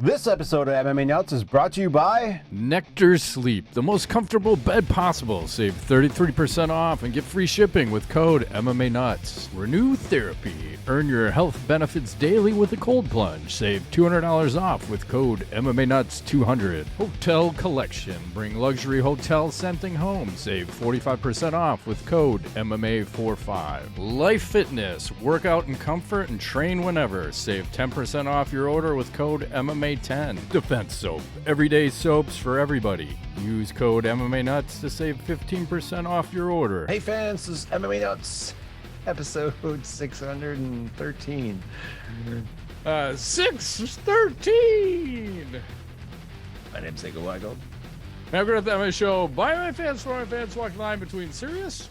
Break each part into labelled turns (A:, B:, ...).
A: This episode of MMA Nuts is brought to you by
B: Nectar Sleep, the most comfortable bed possible. Save 33% off and get free shipping with code MMANUTS. Renew therapy. Earn your health benefits daily with a cold plunge. Save $200 off with code MMANUTS200. Hotel Collection. Bring luxury hotel scenting home. Save 45% off with code MMA45. Life Fitness. Work out in comfort and train whenever. Save 10% off your order with code MMA10. Defense Soap. Everyday soaps for everybody. Use code MMA Nuts to save 15% off your order.
A: Hey fans, this is MMA Nuts, episode 613.
B: 613.
A: My name's Nico Weigel.
B: Now we're at the MMA show. By my fans, for my fans, walking the line between serious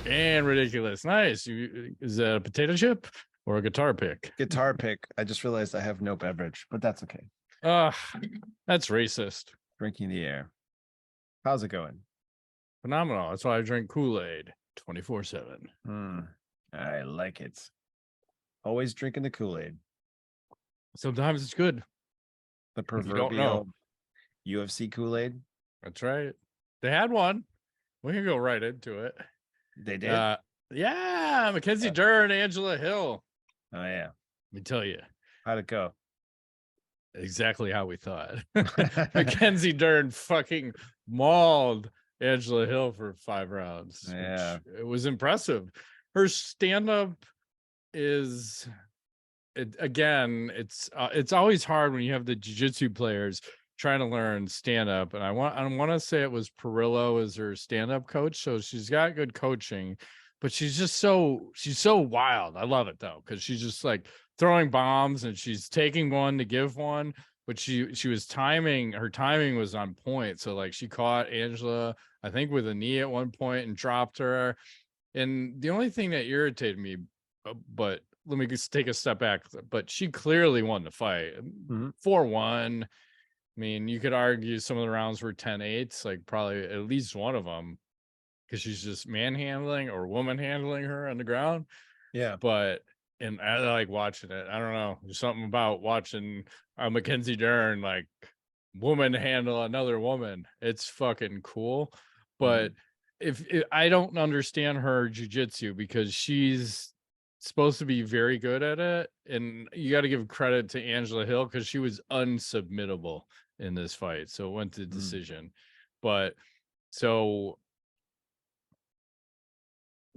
B: and ridiculous. Nice. Is that a potato chip or a guitar pick?
A: Guitar pick. I just realized I have no beverage, but that's okay.
B: That's racist.
A: Drinking the air. How's it going?
B: Phenomenal. That's why I drink Kool-Aid 24/7.
A: I like it. Always drinking the Kool-Aid.
B: Sometimes it's good.
A: The
B: You don't
A: proverbial
B: know.
A: UFC Kool-Aid.
B: That's right. They had one. We can go right into it.
A: They did.
B: Yeah, Mackenzie Dern, Angela Hill.
A: Oh yeah.
B: Let me tell you
A: How'd it go?
B: exactly how we thought. Mackenzie Dern fucking mauled Angela Hill for 5 rounds.
A: Yeah.
B: It was impressive. Her stand-up is, it's always hard when you have the jiu-jitsu players trying to learn stand-up. And I want to say it was Perillo as her stand-up coach. So she's got good coaching, but she's so wild. I love it though, because she's just like throwing bombs and she's taking one to give one, but she was timing, her timing was on point. So like she caught Angela, I think, with a knee at one point and dropped her. And the only thing that irritated me, but let me just take a step back, but she clearly won the fight. 4-1. I mean, you could argue some of the rounds were 10-8s, like probably at least one of them, because she's just manhandling or woman handling her on the ground.
A: Yeah.
B: But, and I like watching it. I don't know. There's something about watching Mackenzie Dern, like, woman handle another woman. It's fucking cool. But if I don't understand her jujitsu, because she's supposed to be very good at it. And you got to give credit to Angela Hill because she was unsubmittable in this fight. So it went to decision. But so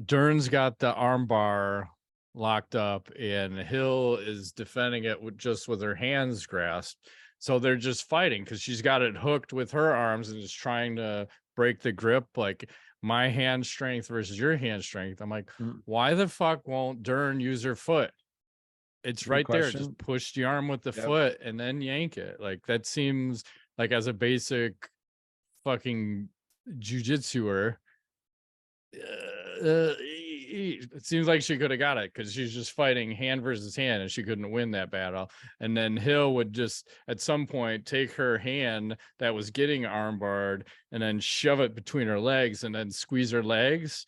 B: Dern's got the armbar locked up and Hill is defending it with her hands grasped. So they're just fighting because she's got it hooked with her arms and is trying to break the grip, like my hand strength versus your hand strength. I'm like, why the fuck won't Dern use her foot? It's right there. Just push the arm with the foot and then yank it. Like that seems like, as a basic fucking jujitsuer, it seems like she could have got it because she's just fighting hand versus hand and she couldn't win that battle. And then Hill would just at some point take her hand that was getting armbarred and then shove it between her legs and then squeeze her legs.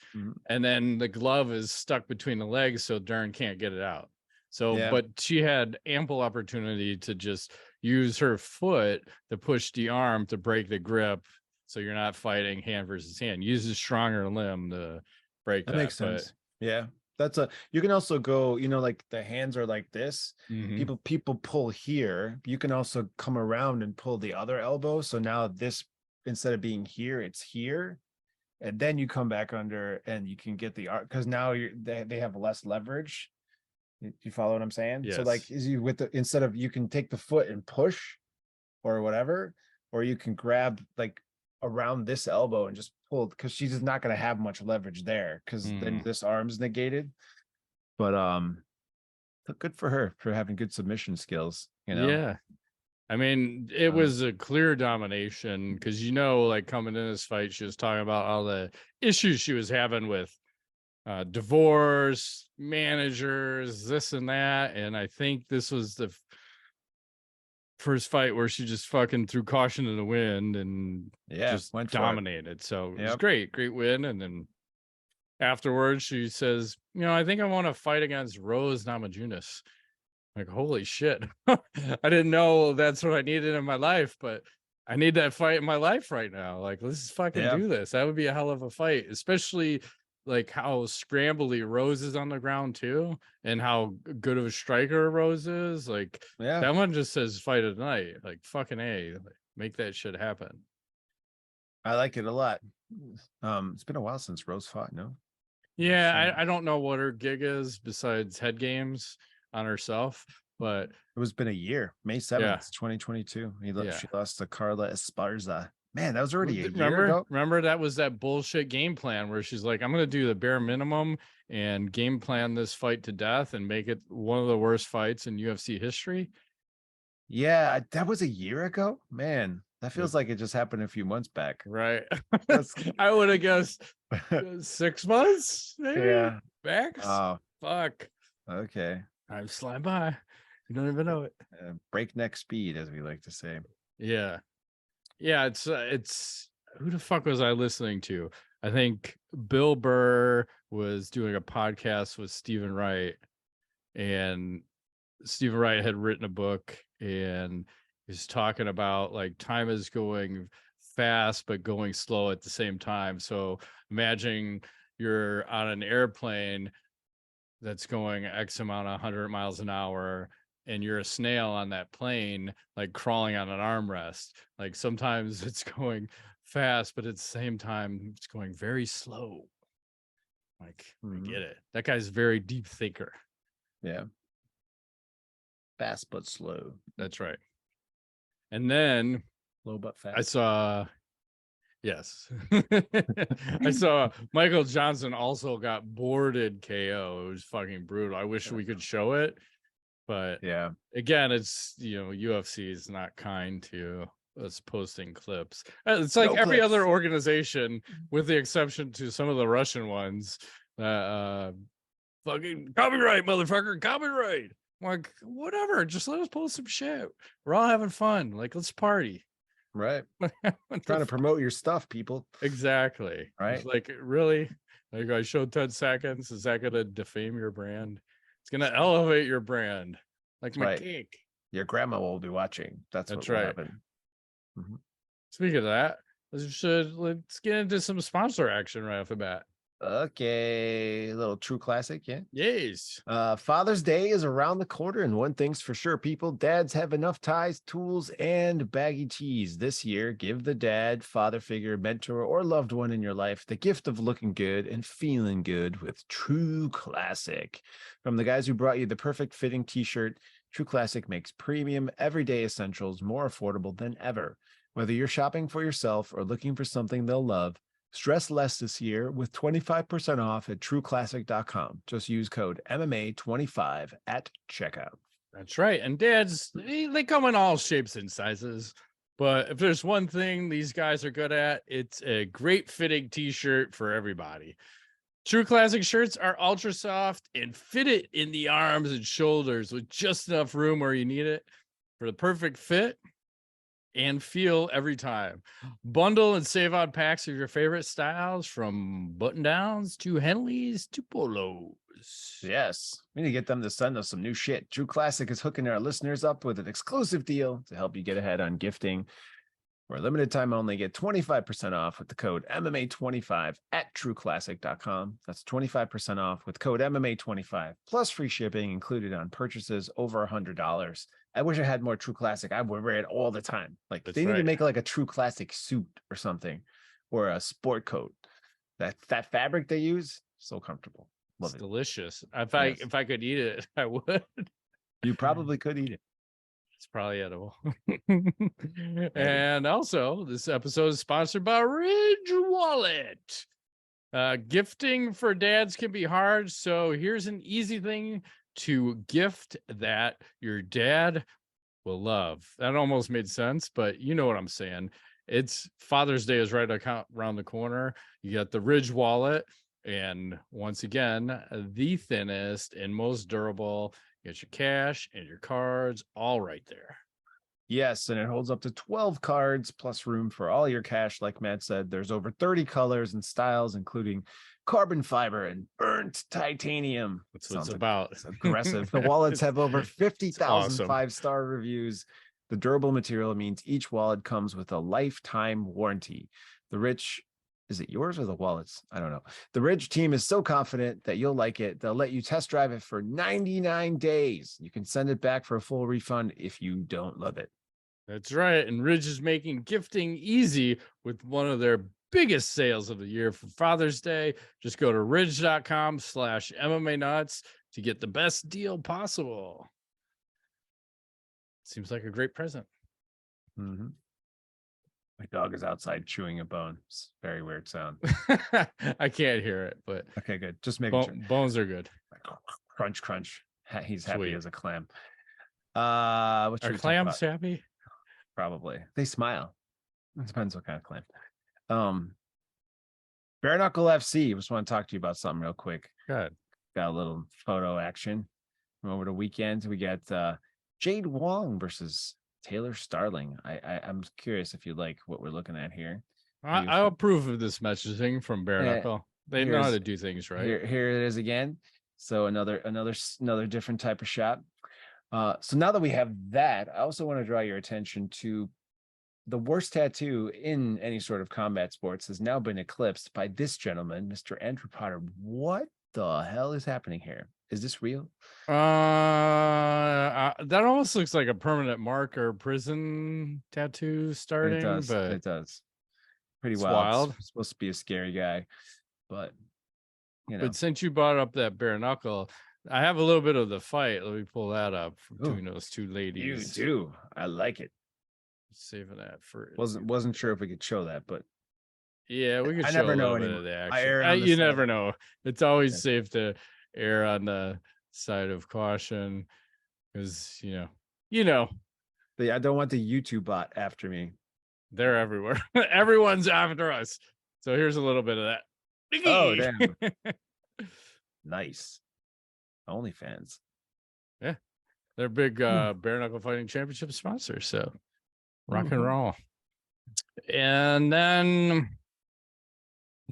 B: And then the glove is stuck between the legs, so Dern can't get it out. So, but she had ample opportunity to just use her foot to push the arm to break the grip. So you're not fighting hand versus hand. Use a stronger limb to break that.
A: Makes sense. Yeah. You can also go, like the hands are like this. People pull here. You can also come around and pull the other elbow. So now this, instead of being here, it's here. And then you come back under and you can get the art because now they have less leverage. You follow what I'm saying?
B: Yes.
A: So like instead of, you can take the foot and push or whatever, or you can grab like around this elbow and just pull, because she's just not going to have much leverage there because then this arm's negated. But good for her for having good submission skills.
B: Yeah. I mean, it was a clear domination because, like coming in this fight, she was talking about all the issues she was having with divorce, managers, this and that. And I think this was the first fight where she just fucking threw caution to the wind and just dominated. So it was great win. And then afterwards she says, I think I want to fight against Rose Namajunas. Like, holy shit. I didn't know that's what I needed in my life, but I need that fight in my life right now. Like, let's fucking do this. That would be a hell of a fight, especially like how scrambly Rose is on the ground too, and how good of a striker Rose is. Like, that one just says fight of the night. Like, fucking A, like, make that shit happen.
A: I like it a lot. It's been a while since Rose fought, no?
B: Yeah, I don't know what her gig is besides head games on herself, but
A: it was been a year. May 7th, 2022. She lost to Carla Esparza. Man, that was already a year ago.
B: Remember, that was that bullshit game plan where she's like, I'm gonna do the bare minimum and game plan this fight to death and make it one of the worst fights in UFC history.
A: Yeah, that was a year ago. Man, that feels like it just happened a few months back.
B: Right. I would have guessed 6 months, maybe.
A: Yeah.
B: Max.
A: Oh,
B: fuck.
A: Okay.
B: I'm slide by. You don't even know it.
A: Breakneck speed, as we like to say.
B: Yeah. Yeah, it's who the fuck was I listening to? I think Bill Burr was doing a podcast with Stephen Wright, and Stephen Wright had written a book, and he's talking about like time is going fast but going slow at the same time. So imagine you're on an airplane that's going X amount of 100 miles an hour, and you're a snail on that plane, like crawling on an armrest. Like sometimes it's going fast, but at the same time, it's going very slow. Like, I get it. That guy's a very deep thinker.
A: Yeah. Fast but slow.
B: That's right. And then
A: slow but fast.
B: I saw I saw Michael Johnson also got boarded KO. It was fucking brutal. I wish we could show it, but
A: yeah,
B: again, it's, you know, UFC is not kind to us posting clips. It's like every other organization, with the exception to some of the Russian ones, fucking copyright, motherfucker, copyright. I'm like, whatever, just let us post some shit. We're all having fun. Like, let's party.
A: Right. Trying to promote your stuff, people.
B: Exactly.
A: Right.
B: It's like, really? Like, I showed 10 seconds. Is that going to defame your brand? It's going to elevate your brand. Like my cake.
A: Your grandma will be watching. That's what will happen.
B: Speaking of that, let's get into some sponsor action right off the bat.
A: Okay, a little true classic, yeah.
B: Yes.
A: Father's Day is around the corner, and one thing's for sure, people: dads have enough ties, tools, and baggy tees. This year, give the dad, father figure, mentor, or loved one in your life the gift of looking good and feeling good with True Classic. From the guys who brought you the perfect fitting t-shirt, True Classic makes premium everyday essentials more affordable than ever. Whether you're shopping for yourself or looking for something they'll love, stress less this year with 25% off at trueclassic.com. Just use code MMA25 at checkout.
B: That's right. And dads, they come in all shapes and sizes. But if there's one thing these guys are good at, it's a great fitting t-shirt for everybody. True Classic shirts are ultra soft and fit it in the arms and shoulders with just enough room where you need it for the perfect fit and feel every time. Bundle and save on packs of your favorite styles, from button downs to Henleys to polos.
A: Yes, we need to get them to send us some new shit. True Classic is hooking our listeners up with an exclusive deal to help you get ahead on gifting. For a limited time only, get 25% off with the code MMA25 at trueclassic.com. That's 25% off with code MMA25, plus free shipping included on purchases over $100. I wish I had more True Classic. I would wear it all the time. Like, they need to make like a True Classic suit or something, or a sport coat. That fabric they use, so comfortable. Love it.
B: Delicious. If I could eat it, I would.
A: You probably could eat it.
B: It's probably edible. And also, this episode is sponsored by Ridge Wallet. Gifting for dads can be hard, so here's an easy thing to gift that your dad will love. That almost made sense, but you know what I'm saying. It's Father's Day is right around the corner. You got the Ridge Wallet, and once again, the thinnest and most durable. You got your cash and your cards all right there.
A: Yes, and it holds up to 12 cards plus room for all your cash. Like Matt said, there's over 30 colors and styles, including carbon fiber and burnt titanium.
B: That's what it's about.
A: It's aggressive. The wallets have over 50,000
B: awesome.
A: 5-star reviews. The durable material means each wallet comes with a lifetime warranty. The Rich, is it yours or the wallet's? I don't know. The Ridge team is so confident that you'll like it. They'll let you test drive it for 99 days. You can send it back for a full refund if you don't love it.
B: That's right. And Ridge is making gifting easy with one of their biggest sales of the year for Father's Day. Just go to ridge.com/MMA-nuts to get the best deal possible. Seems like a great present.
A: Mm-hmm. My dog is outside chewing a bone. It's a very weird sound.
B: I can't hear it, but
A: okay, good. Just making sure.
B: Bones are good.
A: Crunch, crunch. He's happy
B: Sweet.
A: as a clam.
B: Are clams happy?
A: Probably. They smile. It depends what kind of clam. Bare Knuckle FC. Just want to talk to you about something real quick.
B: Good.
A: Got a little photo action from over the weekend. We got Jade Wong versus Taylor Starling. I'm curious if you like what we're looking at here.
B: I approve of this messaging from Bare Knuckle. They know how to do things right.
A: Here it is again. So another different type of shot. So now that we have that, I also want to draw your attention to the worst tattoo in any sort of combat sports has now been eclipsed by this gentleman, Mr. Andrew Potter. What the hell is happening here? Is this real?
B: That almost looks like a permanent mark or prison tattoo starting. It
A: does. Pretty wild. It's supposed to be a scary guy, but you know.
B: But since you brought up that bare knuckle, I have a little bit of the fight. Let me pull that up between those two ladies.
A: You do. I like it.
B: Saving that for
A: wasn't sure if we could show that, but
B: yeah, we could.
A: I
B: show
A: never
B: a
A: know
B: bit
A: anymore.
B: of the action. You never know. It's always safe to err on the side of caution because you know.
A: I don't want the YouTube bot after me.
B: They're everywhere. Everyone's after us. So here's a little bit of that.
A: Oh damn! Nice. OnlyFans.
B: Yeah, they're big bare knuckle fighting championship sponsor. So rock and roll. And then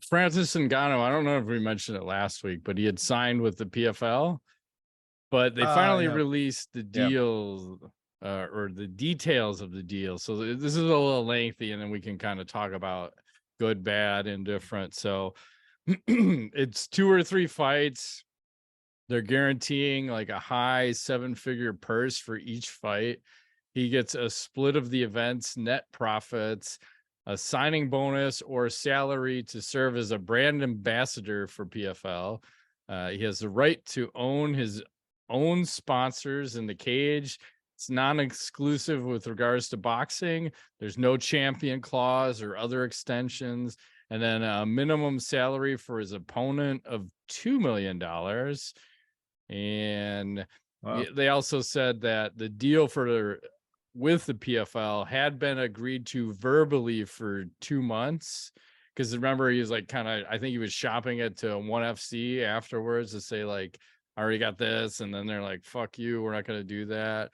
B: Francis Ngannou, I don't know if we mentioned it last week, but he had signed with the PFL, but they finally released the deals or the details of the deal. So this is a little lengthy, and then we can kind of talk about good, bad, indifferent. So it's 2 or 3 fights. They're guaranteeing like a high 7-figure purse for each fight. He gets a split of the event's net profits, a signing bonus or salary to serve as a brand ambassador for PFL. He has the right to own his own sponsors in the cage. It's non-exclusive with regards to boxing. There's no champion clause or other extensions. And then a minimum salary for his opponent of $2 million. And they also said that the deal with the PFL had been agreed to verbally for 2 months. Because remember, he was like I think he was shopping it to ONE FC afterwards to say like, I already got this. And then they're like, fuck you, we're not going to do that.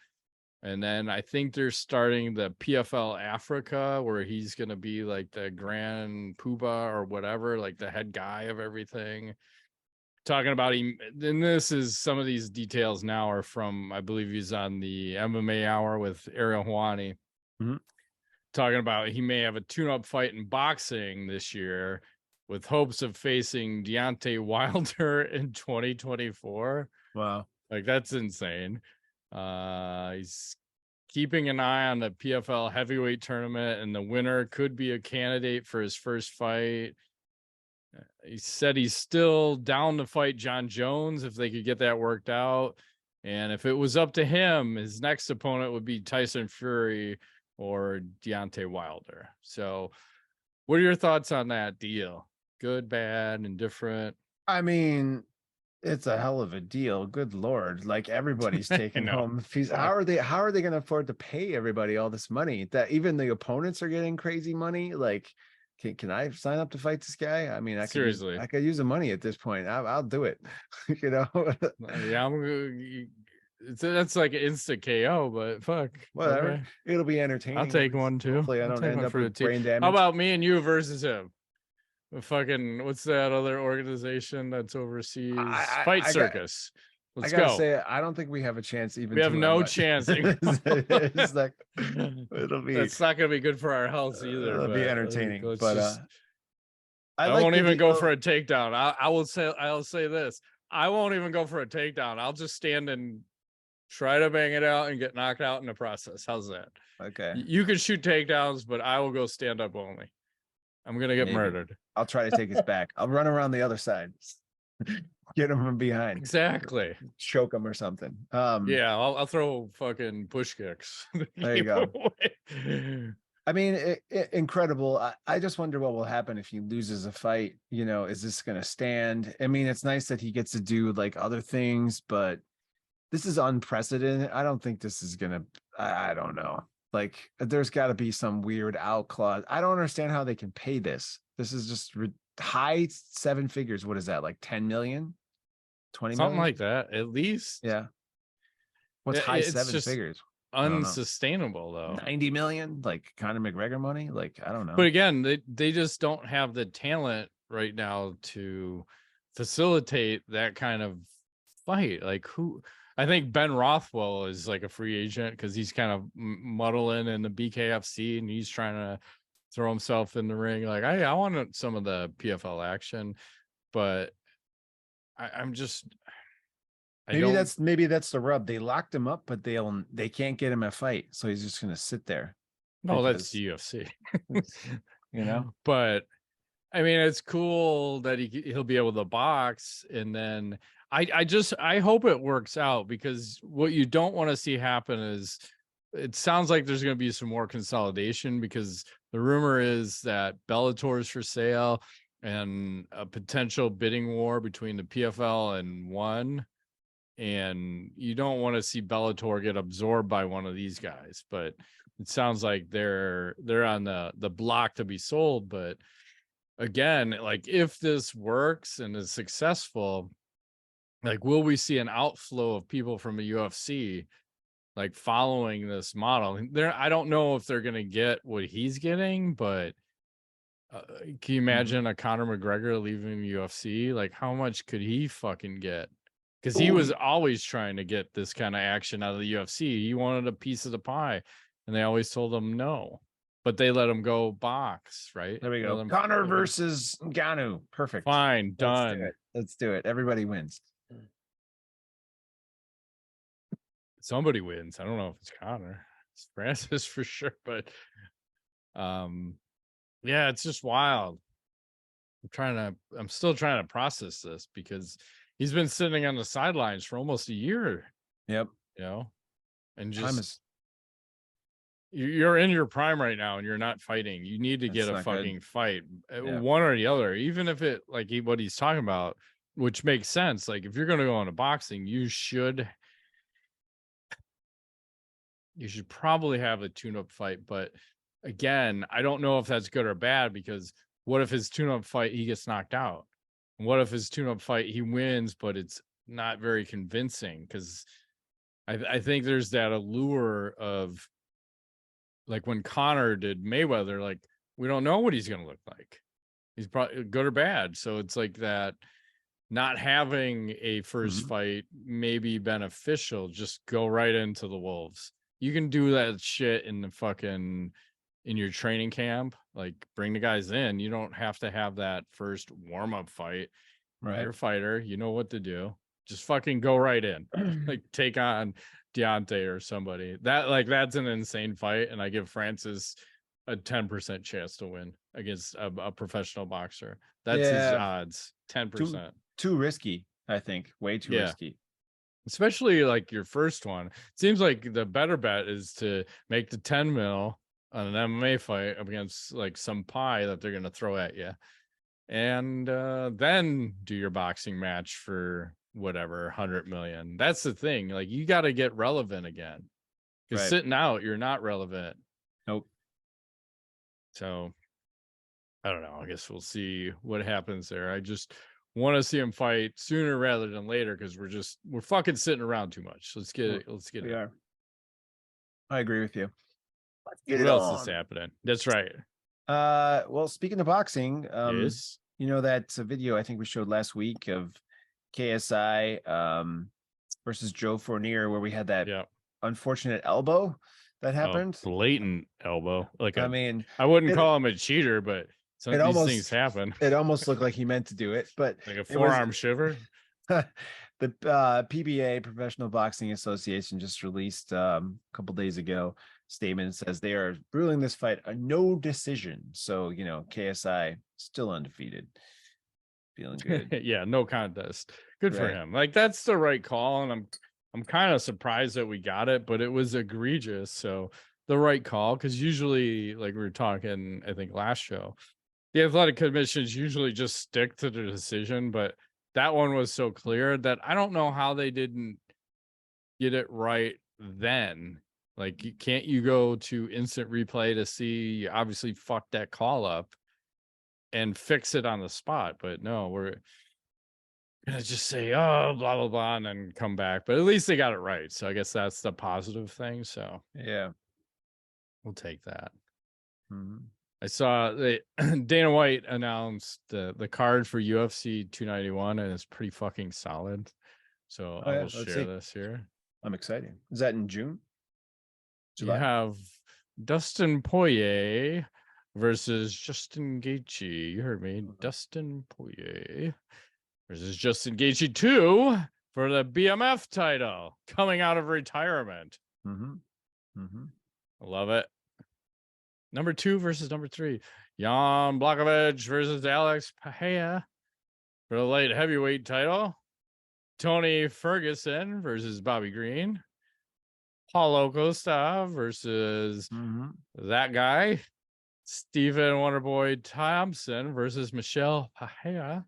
B: And then I think they're starting the PFL Africa, where he's going to be like the grand poobah or whatever, like the head guy of everything. Talking about him, and this is some of these details now are from, I believe he's on the MMA Hour with Ariel Hawani. Talking about he may have a tune-up fight in boxing this year with hopes of facing Deontay Wilder in 2024.
A: Wow.
B: Like, that's insane. He's keeping an eye on the PFL heavyweight tournament, and the winner could be a candidate for his first fight. He said he's still down to fight John Jones if they could get that worked out. And if it was up to him, his next opponent would be Tyson Fury or Deontay Wilder. So what are your thoughts on that deal? Good, bad, indifferent?
A: I mean, it's a hell of a deal. Good Lord. Like, everybody's taking home fees. How are they going to afford to pay everybody all this money? That even the opponents are getting crazy money. Like, can I sign up to fight this guy? I mean, I could use the money at this point. I'll do it.
B: Yeah, that's like an instant KO, but fuck.
A: Whatever.
B: Okay.
A: It'll be entertaining.
B: I'll take one too.
A: Hopefully I don't end up with brain damage.
B: How about me and you versus him? Fucking what's that other organization that's overseas? Fight Circus. Let's go.
A: Say, I don't think we have a chance. Even
B: we have no chance.
A: It's like it'll be.
B: That's not gonna be good for our health either.
A: It'll be entertaining, but
B: I won't even go for a takedown. I'll say this. I won't even go for a takedown. I'll just stand and try to bang it out and get knocked out in the process. How's that?
A: Okay.
B: You can shoot takedowns, but I will go stand up only. I'm gonna get murdered.
A: I'll try to take his back. I'll run around the other side. Get him from behind.
B: Exactly.
A: Choke him or something.
B: Yeah, I'll throw fucking push kicks.
A: There you go. I mean, incredible. I just wonder what will happen if he loses a fight. You know, is this going to stand? I mean, it's nice that he gets to do like other things, but this is unprecedented. I don't think this is going to, I don't know. Like, there's got to be some weird out clause. I don't understand how they can pay this. This is just high seven figures. What is that? Like 10 million? 20
B: Something
A: million?
B: like that, at least.
A: Yeah. What's high seven figures?
B: Unsustainable though.
A: 90 million, like Conor McGregor money. Like, I don't know.
B: But again, they just don't have the talent right now to facilitate that kind of fight. Like, who? I think Ben Rothwell is like a free agent because he's kind of muddling in the BKFC and he's trying to throw himself in the ring. Like, I want some of the PFL action, but I'm just.
A: Maybe that's the rub. They locked him up, but they can't get him a fight, so he's just gonna sit there.
B: No, that's the UFC.
A: You know.
B: But I mean, it's cool that he'll be able to box, and then I hope it works out, because what you don't want to see happen is, it sounds like there's going to be some more consolidation, because the rumor is that Bellator is for sale and a potential bidding war between the PFL and ONE. And you don't want to see Bellator get absorbed by one of these guys, but it sounds like they're on the block to be sold. But again, like, if this works and is successful, like, will we see an outflow of people from the UFC like following this model? I don't know if they're going to get what he's getting, but can you imagine a Conor McGregor leaving the UFC? Like, how much could he fucking get? Because he was always trying to get this kind of action out of the UFC. He wanted a piece of the pie, and they always told him no. But they let him go box, right?
A: There we go. Conor versus Ngannou. Perfect.
B: Fine, done.
A: Let's do it. Everybody wins.
B: Somebody wins. I don't know if it's Conor. It's Francis for sure, but yeah, it's just wild. I'm still trying to process this, because he's been sitting on the sidelines for almost a year.
A: Yep.
B: You know, and just you're in your prime right now and you're not fighting. You need to get a fucking fight, one or the other, even if it, like, what he's talking about, which makes sense. Like, if you're going to go into boxing, you should probably have a tune-up fight. But again, I don't know if that's good or bad, because what if his tune-up fight, he gets knocked out? What if his tune-up fight, he wins, but it's not very convincing? Because I think there's that allure of, like, when Conor did Mayweather, like, we don't know what he's going to look like. He's probably good or bad. So it's like that, not having a first fight may be beneficial. Just go right into the wolves. You can do that shit in your training camp. Like, bring the guys in. You don't have to have that first warm-up fight. Right. You're a fighter. You know what to do. Just fucking go right in. Like, take on Deontay or somebody. That's an insane fight, and I give Francis a 10% chance to win against a professional boxer. That's his odds. 10%.
A: Too risky, I think. Way too risky.
B: Especially like your first one. It seems like the better bet is to make the 10 mil on an MMA fight against like some pie that they're going to throw at you, and then do your boxing match for whatever 100 million. That's the thing. Like, you got to get relevant again, because sitting out, you're not relevant.
A: Nope.
B: So I don't know. I guess we'll see what happens there. I just want to see him fight sooner rather than later because we're fucking sitting around too much. Let's get it. Let's get it.
A: I agree with you.
B: What else is happening? That's right.
A: Well, speaking of boxing,
B: Yes.
A: you know that video I think we showed last week of KSI versus Joe Fournier, where we had that unfortunate elbow that happened.
B: Blatant elbow. Like
A: I mean,
B: I wouldn't call him a cheater, but these things happen.
A: It almost looked like he meant to do it, but
B: like a forearm shiver.
A: The PBA, Professional Boxing Association, just released a couple days ago statement. It says they are ruling this fight a no decision. So, you know, KSI still undefeated. Feeling good.
B: Yeah, no contest. Good for him. Like that's the right call. And I'm kind of surprised that we got it, but it was egregious. So the right call, because usually, like we were talking, I think last show, the athletic commissions usually just stick to the decision, but that one was so clear that I don't know how they didn't get it right then. Like, can't you go to instant replay to see you obviously fucked that call up and fix it on the spot? But no, we're gonna just say, oh, blah, blah, blah, and then come back. But at least they got it right. So I guess that's the positive thing. So
A: yeah,
B: we'll take that.
A: Mm-hmm.
B: I saw Dana White announced the card for UFC 291, and it's pretty fucking solid. So I will share this here.
A: I'm excited. Is that in June?
B: July? You have Dustin Poirier versus Justin Gaethje. You heard me. Dustin Poirier versus Justin Gaethje 2 for the BMF title coming out of retirement. I love it. Number 2 versus number 3. Jan Blachowicz versus Alex Pereira for the light heavyweight title. Tony Ferguson versus Bobby Green. Paulo Costa versus that guy. Stephen Wonderboy Thompson versus Michelle Pereira.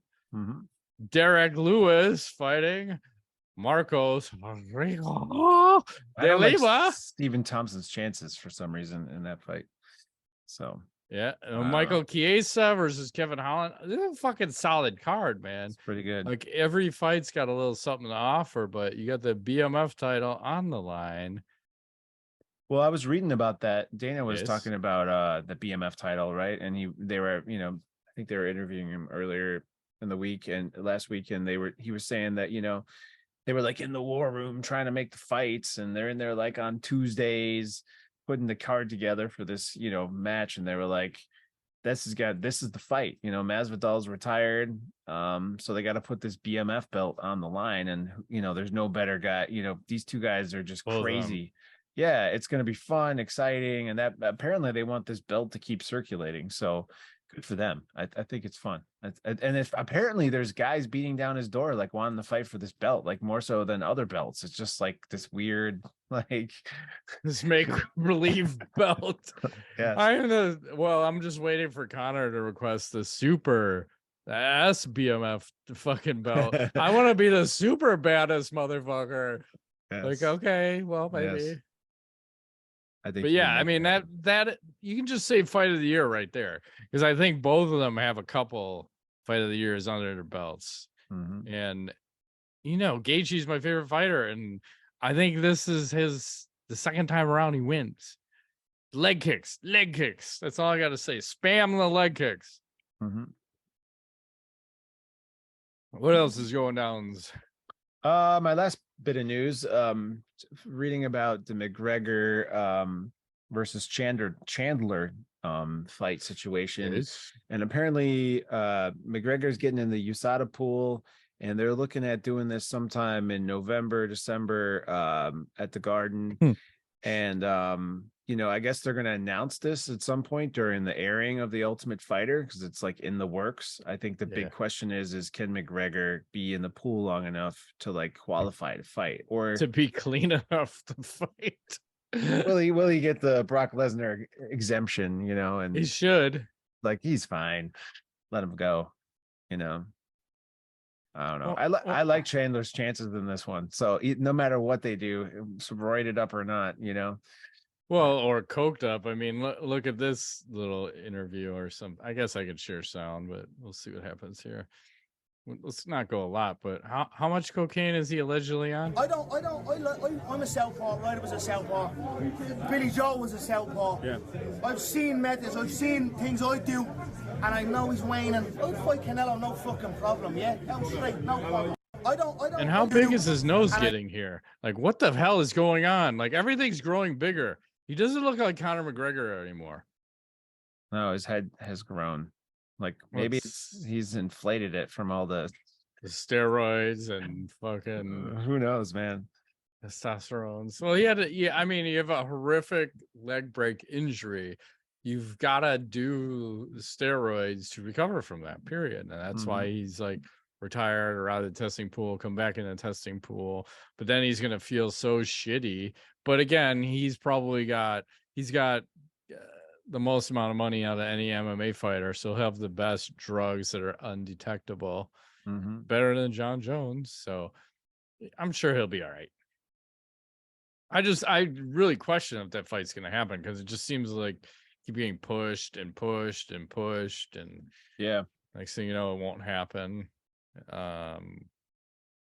B: Derek Lewis fighting Marcos Rodrigo de Lima.
A: Like Stephen Thompson's chances for some reason in that fight. So
B: yeah, Michael Chiesa versus Kevin Holland. This is a fucking solid card, man.
A: It's pretty good.
B: Like every fight's got a little something to offer, but you got the BMF title on the line.
A: Well, I was reading about that. Dana was talking about the BMF title, right? And they were, you know, I think they were interviewing him earlier in the week and last week, and he was saying that, you know, they were like in the war room trying to make the fights, and they're in there like on Tuesdays putting the card together for this, you know, match, and they were like, this is the fight, you know, Masvidal's retired, so they got to put this BMF belt on the line, and you know, there's no better guy, you know, these two guys are just crazy. Yeah, it's going to be fun, exciting, and that apparently they want this belt to keep circulating, so good for them. I think it's fun. And if apparently there's guys beating down his door, like wanting to fight for this belt, like more so than other belts. It's just like this weird, like
B: this make-believe belt.
A: Yes.
B: I'm just waiting for Conor to request the super SBMF fucking belt. I want to be the super baddest motherfucker. Yes. Like, okay, well, maybe. Yes. But yeah, I mean that you can just say fight of the year right there, because I think both of them have a couple fight of the years under their belts. And you know, Gaethje's my favorite fighter, and I think this is the second time around he wins. Leg kicks. That's all I got to say. Spam the leg kicks. What else is going down?
A: My last bit of news, reading about the McGregor versus Chandler fight situation. And apparently McGregor's getting in the USADA pool, and they're looking at doing this sometime in November, December at the Gardyn. And you know, I guess they're going to announce this at some point during the airing of The Ultimate Fighter, because it's like in the works. I think the big question is can McGregor be in the pool long enough to like qualify to fight, or
B: to be clean enough to fight?
A: Will he get the Brock Lesnar exemption, you know? And
B: he should.
A: Like, he's fine. Let him go, you know? I don't know. I like Chandler's chances in this one. So no matter what they do, roided up or not, you know?
B: Well, or coked up. I mean, look at this little interview or something. I guess I could share sound, but we'll see what happens here. let's not go a lot, but how much cocaine is he allegedly on?
C: I'm a southpaw. Ryder was a southpaw. Billy Joe was a southpaw.
A: Yeah.
C: I've seen methods. I've seen things I do, and I know he's waning. I'd fight Canelo, no fucking problem. Yeah, no straight, no problem. I don't.
B: And how big is his nose getting here? Like, what the hell is going on? Like, everything's growing bigger. He doesn't look like Conor McGregor anymore.
A: No, his head has grown. Like maybe he's inflated it from all the
B: steroids and fucking
A: who knows, man.
B: Testosterone. Well, he had I mean, you have a horrific leg break injury. You've got to do the steroids to recover from that, period. And that's why he's like retired or out of the testing pool, come back in the testing pool. But then he's going to feel so shitty. But again, he's got the most amount of money out of any MMA fighter. So he'll have the best drugs that are undetectable, better than John Jones. So I'm sure he'll be all right. I really question if that fight's going to happen, because it just seems like keep getting pushed and pushed and pushed. And
A: yeah,
B: next thing you know, it won't happen.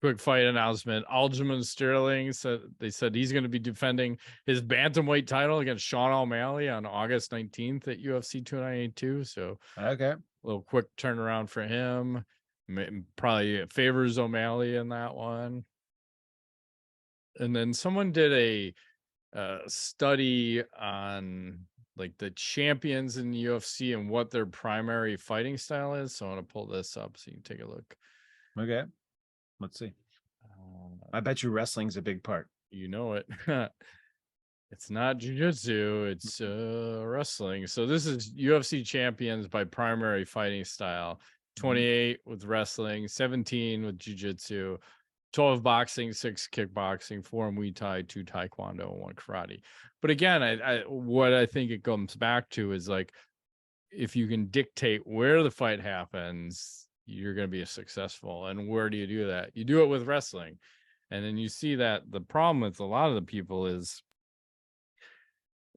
B: Quick fight announcement. Aljamain Sterling they said he's going to be defending his bantamweight title against Sean O'Malley on August 19th at UFC 292. So
A: okay,
B: a little quick turnaround for him. Probably favors O'Malley in that one. And then someone did a study on like the champions in the UFC and what their primary fighting style is. So I want to pull this up so you can take a look.
A: Okay. Let's see. I bet you wrestling's a big part.
B: You know it. It's not jiu-jitsu, it's wrestling. So this is UFC champions by primary fighting style. 28 with wrestling, 17 with jiu-jitsu, 12 boxing, 6 kickboxing, 4 Muay Thai, 2 taekwondo, and 1 karate. But again, what I think it comes back to is like, if you can dictate where the fight happens, you're going to be successful. And where do you do that? You do it with wrestling. And then you see that the problem with a lot of the people is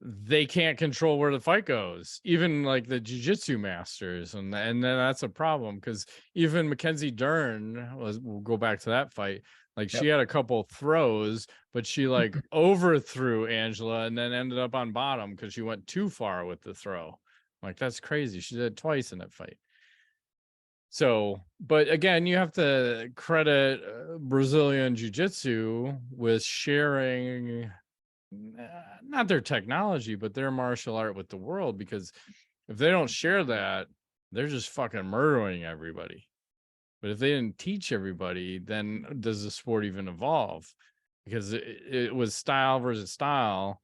B: they can't control where the fight goes, even like the jiu-jitsu masters. And then that's a problem, because even Mackenzie Dern we'll go back to that fight. Like she had a couple throws, but she like overthrew Angela and then ended up on bottom because she went too far with the throw. Like, that's crazy. She did it twice in that fight. So, but again, you have to credit Brazilian jiu-jitsu with sharing not their technology, but their martial art with the world, because if they don't share that, they're just fucking murdering everybody. But if they didn't teach everybody, then does the sport even evolve? Because it was style versus style,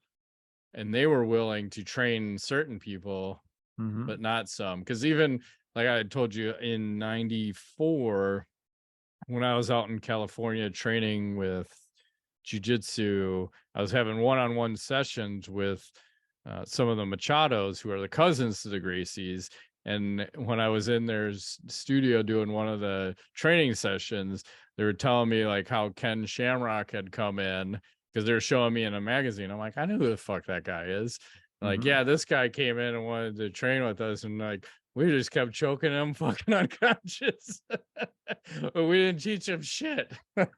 B: and they were willing to train certain people, but not some. Because even like I told you in 94, when I was out in California training with jiu-jitsu, I was having one-on-one sessions with some of the Machados, who are the cousins to the Gracies. And when I was in their studio doing one of the training sessions, they were telling me like how Ken Shamrock had come in, because they were showing me in a magazine. I'm like, I know who the fuck that guy is. Like, yeah, this guy came in and wanted to train with us, and like we just kept choking him fucking unconscious. But we didn't teach him shit.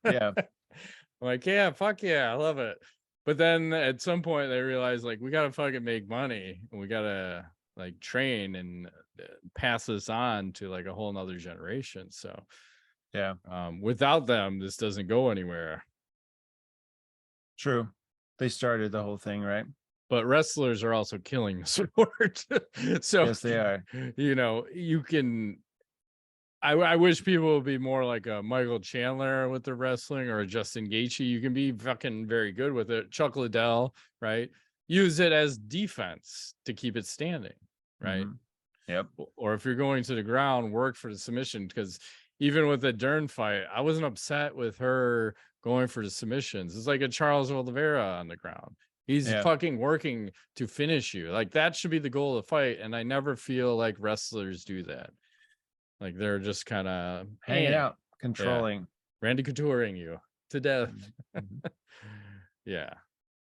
A: Yeah.
B: I'm like, yeah, fuck yeah, I love it. But then at some point they realized like we gotta fucking make money, and we gotta like train and pass this on to like a whole nother generation. So
A: yeah,
B: without them, this doesn't go anywhere.
A: True. They started the whole thing, right?
B: But wrestlers are also killing the sport. So
A: yes, they are.
B: You know, you can. I wish people would be more like a Michael Chandler with the wrestling, or a Justin Gaethje. You can be fucking very good with it. Chuck Liddell, right? Use it as defense to keep it standing, right?
A: Yep.
B: Or if you're going to the ground, work for the submission. Because even with the Dern fight, I wasn't upset with her going for the submissions. It's like a Charles Oliveira on the ground. He's fucking working to finish you. Like, that should be the goal of the fight. And I never feel like wrestlers do that. Like, they're just kind of
A: hanging out, controlling.
B: Randy Couturing you to death. Yeah.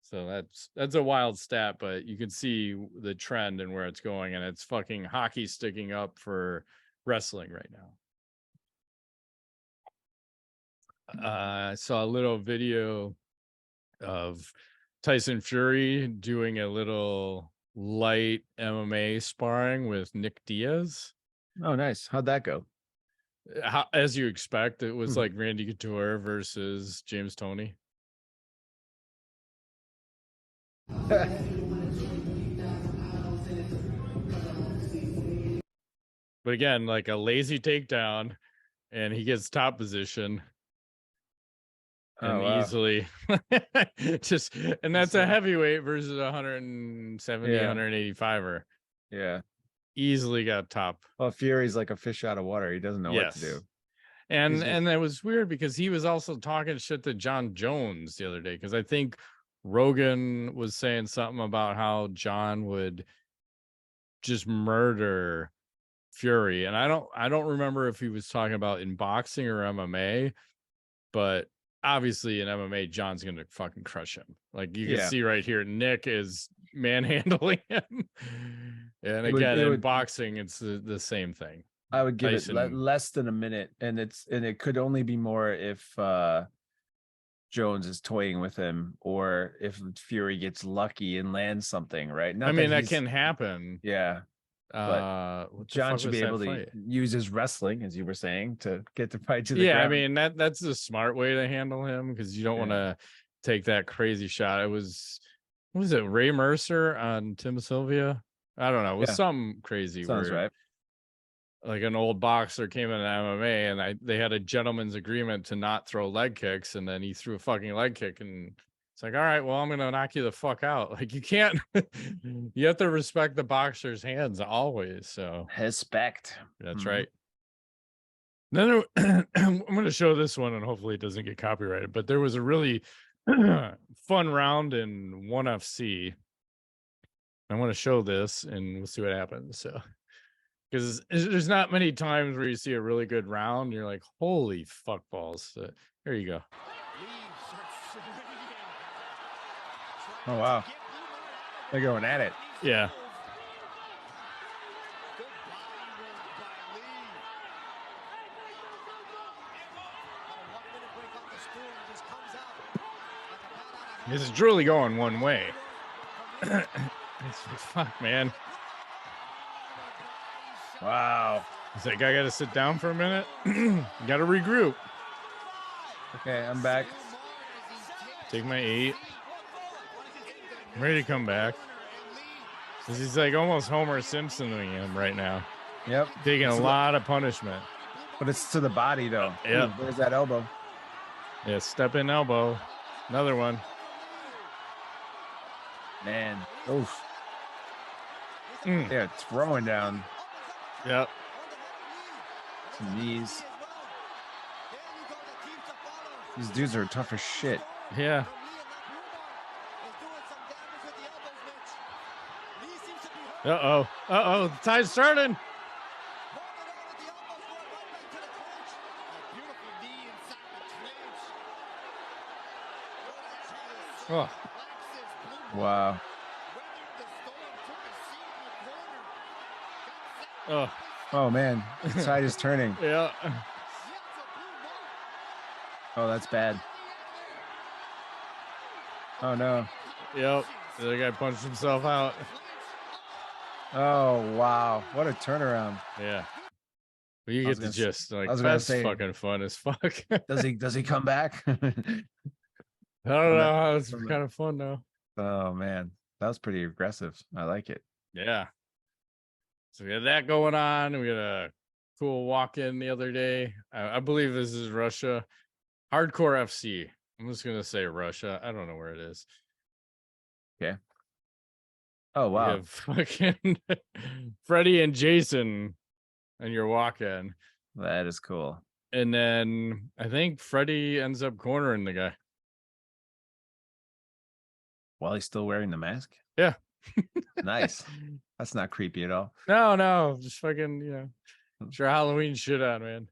B: So that's a wild stat, but you can see the trend and where it's going, and it's fucking hockey sticking up for wrestling right now. I saw a little video of Tyson Fury doing a little light MMA sparring with Nick Diaz.
A: Oh, nice. How'd that go?
B: As you expect, it was like Randy Couture versus James Toney.
A: But
B: again, like a lazy takedown, and he gets top position. And easily just, and that's a heavyweight versus 170, 185er.
A: Yeah.
B: Easily got top.
A: Well, Fury's like a fish out of water. He doesn't know what to do.
B: And it was weird because he was also talking shit to John Jones the other day, because I think Rogan was saying something about how John would just murder Fury. And I don't remember if he was talking about in boxing or MMA, but obviously in MMA, John's gonna fucking crush him. Like you can see right here, Nick is manhandling him. And again, in boxing, it's the same thing.
A: I would give it less than a minute, and it could only be more if Jones is toying with him, or if Fury gets lucky and lands something, right?
B: I mean, that can happen.
A: Yeah. But John should be able to use his wrestling, as you were saying, to get the fight to the ground.
B: I mean, that's the smart way to handle him, because you don't want to take that crazy shot. It was, what was it, Ray Mercer on Tim Sylvia? I don't know. It was something crazy.
A: Sounds right.
B: Like an old boxer came into MMA, and they had a gentleman's agreement to not throw leg kicks, and then he threw a fucking leg kick, and it's like, all right, well, I'm gonna knock you the fuck out. Like, you can't. You have to respect the boxer's hands always. So
A: respect.
B: That's right. Then I'm gonna show this one, and hopefully it doesn't get copyrighted. But there was a really fun round in ONE FC. I want to show this, and we'll see what happens. So, because there's not many times where you see a really good round, you're like, holy fuck balls. So, here you go.
A: Oh, wow. They're going at it.
B: Yeah. This is truly going one way. Fuck, man.
A: Wow.
B: It's like, I gotta sit down for a minute. Gotta regroup.
A: Okay, I'm back.
B: Take my 8. I'm ready to come back. He's like almost Homer Simpsoning him right now.
A: Yep.
B: Taking a lot of punishment.
A: But it's to the body, though.
B: Yeah.
A: There's that elbow.
B: Yeah, step in elbow. Another one.
A: Man. Oof. Yeah, throwing down.
B: Yep.
A: Some knees. These dudes are tough as shit.
B: Yeah. Uh-oh. Uh-oh. The tide's starting. Oh.
A: Wow.
B: Oh.
A: Oh, man. The tide is turning.
B: Yeah.
A: Oh, that's bad. Oh, no.
B: Yep. The other guy punched himself out.
A: Oh, wow. What a turnaround.
B: Yeah. Well, you get the gist. Like, that's fucking fun as fuck.
A: Does he come back?
B: I don't know. It's kind of fun though.
A: Oh, man. That was pretty aggressive. I like it.
B: Yeah. So we had that going on. We had a cool walk-in the other day. I believe this is Russia. Hardcore FC. I'm just going to say Russia. I don't know where it is.
A: Okay. Oh, wow.
B: We have fucking Freddie and Jason and your walk-in.
A: That is cool.
B: And then I think Freddie ends up cornering the guy.
A: While he's still wearing the mask?
B: Yeah.
A: Nice. That's not creepy at all.
B: No. Just fucking, sure, Halloween shit on, man.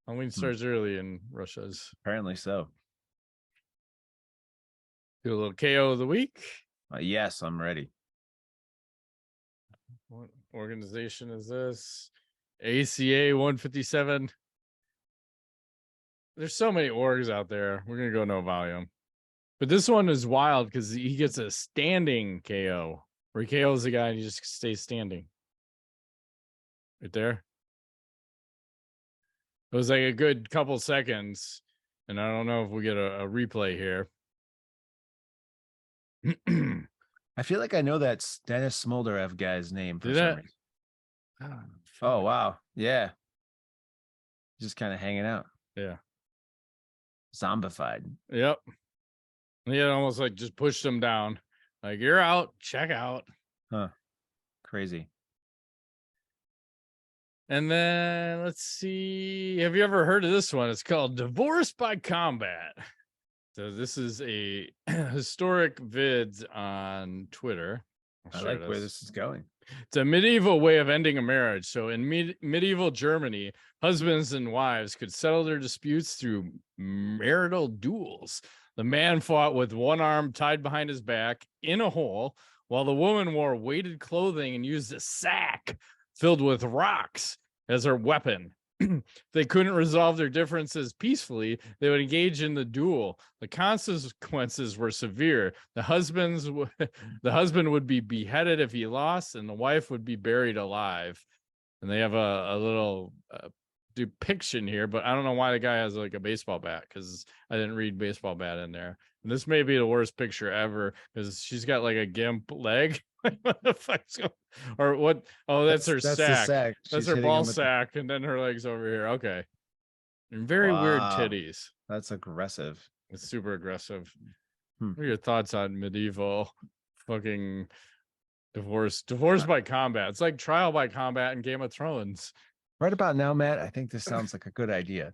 B: Halloween starts early in Russia's.
A: Apparently so.
B: Do a little KO of the week.
A: Yes, I'm ready.
B: What organization is this? ACA 157. there's so many orgs out there. We're gonna go no volume. But this one is wild because he gets a standing KO where he KOs the guy and he just stays standing. Right there. It was like a good couple seconds, and I don't know if we get a replay here.
A: I feel like I know that Dennis Smolderev guy's name for some reason. Oh, wow. Yeah. Just kind of hanging out.
B: Yeah.
A: Zombified.
B: Yep. He had almost like just pushed him down. Like, you're out. Check out.
A: Huh. Crazy.
B: And then let's see. Have you ever heard of this one? It's called Divorce by Combat. So this is a historic vids on Twitter.
A: I like where this is going.
B: It's a medieval way of ending a marriage. So in medieval Germany, husbands and wives could settle their disputes through marital duels. The man fought with one arm tied behind his back in a hole, while the woman wore weighted clothing and used a sack filled with rocks as her weapon. They couldn't resolve their differences peacefully. They would engage in the duel. The consequences were severe. The husband would be beheaded if he lost, and the wife would be buried alive. And they have a little depiction here, but I don't know why the guy has like a baseball bat, because I didn't read baseball bat in there. And this may be the worst picture ever because she's got like a gimp leg. What the fuck's going? Or what? Oh, that's her sack.
A: Sack.
B: That's her ball sack, and then her legs over here. Okay. And very weird titties.
A: That's aggressive.
B: It's super aggressive. What are your thoughts on medieval fucking divorce by combat? It's like trial by combat in Game of Thrones.
A: Right about now, Matt, I think this sounds like a good idea.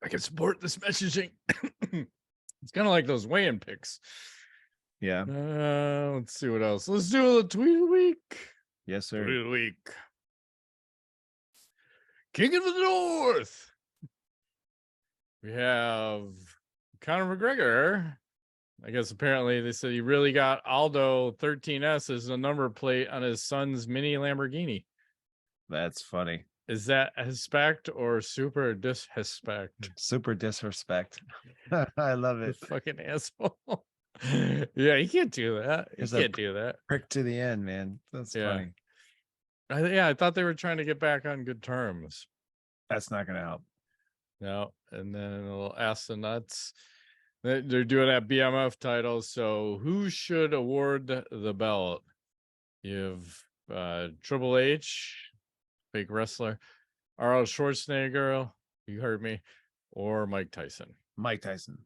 B: I can support this messaging. It's kind of like those weigh-in picks.
A: Yeah.
B: Let's see what else. Let's do a tweet of the week.
A: Yes, sir.
B: Tweet of the week. King of the North. We have Conor McGregor. I guess apparently they said he really got Aldo 13S as a number plate on his son's mini Lamborghini.
A: That's funny.
B: Is that respect or super disrespect?
A: Super disrespect. I love it.
B: Fucking asshole. Yeah, you can't do that. You can't do that.
A: Prick to the end, man. That's funny.
B: I thought they were trying to get back on good terms.
A: That's not going to help.
B: No. And then a little Ask the Nuts. They're doing that BMF title. So who should award the belt? You have Triple H, fake wrestler, Arnold Schwarzenegger, you heard me, or Mike Tyson.
A: Mike Tyson.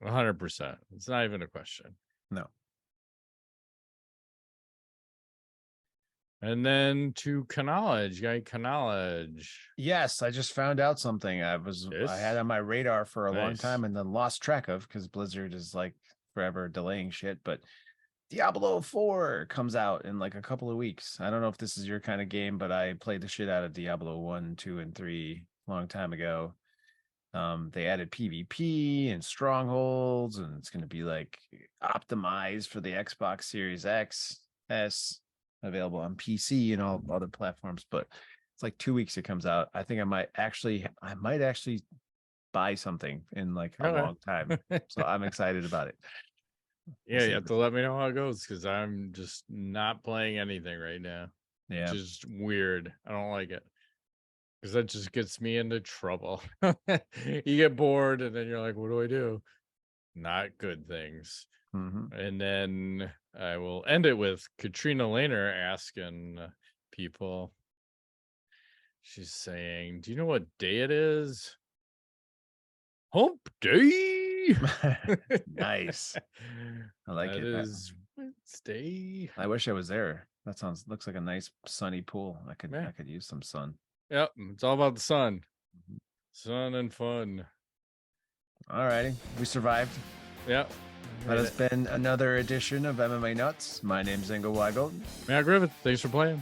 B: 100%. It's not even a question.
A: No.
B: And then to Canelo.
A: Yes, I just found out something I had on my radar for a long time and then lost track of because Blizzard is like forever delaying shit. But Diablo IV comes out in like a couple of weeks. I don't know if this is your kind of game, but I played the shit out of Diablo 1, 2, and 3 a long time ago. They added PvP and strongholds, and it's going to be like optimized for the Xbox Series X, S, available on PC and all other platforms. But it's like 2 weeks it comes out. I think I might actually buy something in like a long time. So I'm excited about it.
B: Yeah, you have to let me know how it goes because I'm just not playing anything right now.
A: Yeah,
B: which is weird. I don't like it because that just gets me into trouble. You get bored and then you're like, what do I do? Not good things.
A: Mm-hmm.
B: And then I will end it with Katrina Lehner asking people. She's saying, do you know what day it is? Hump Day.
A: Nice. I like it.
B: It is Wednesday.
A: I wish I was there. That looks like a nice sunny pool. I could use some sun.
B: Yep, it's all about the sun. Sun and fun.
A: All righty. We survived.
B: Yep.
A: That has been another edition of MMA Nuts. My name's Ingo Weigel.
B: Matt Griffith, thanks for playing.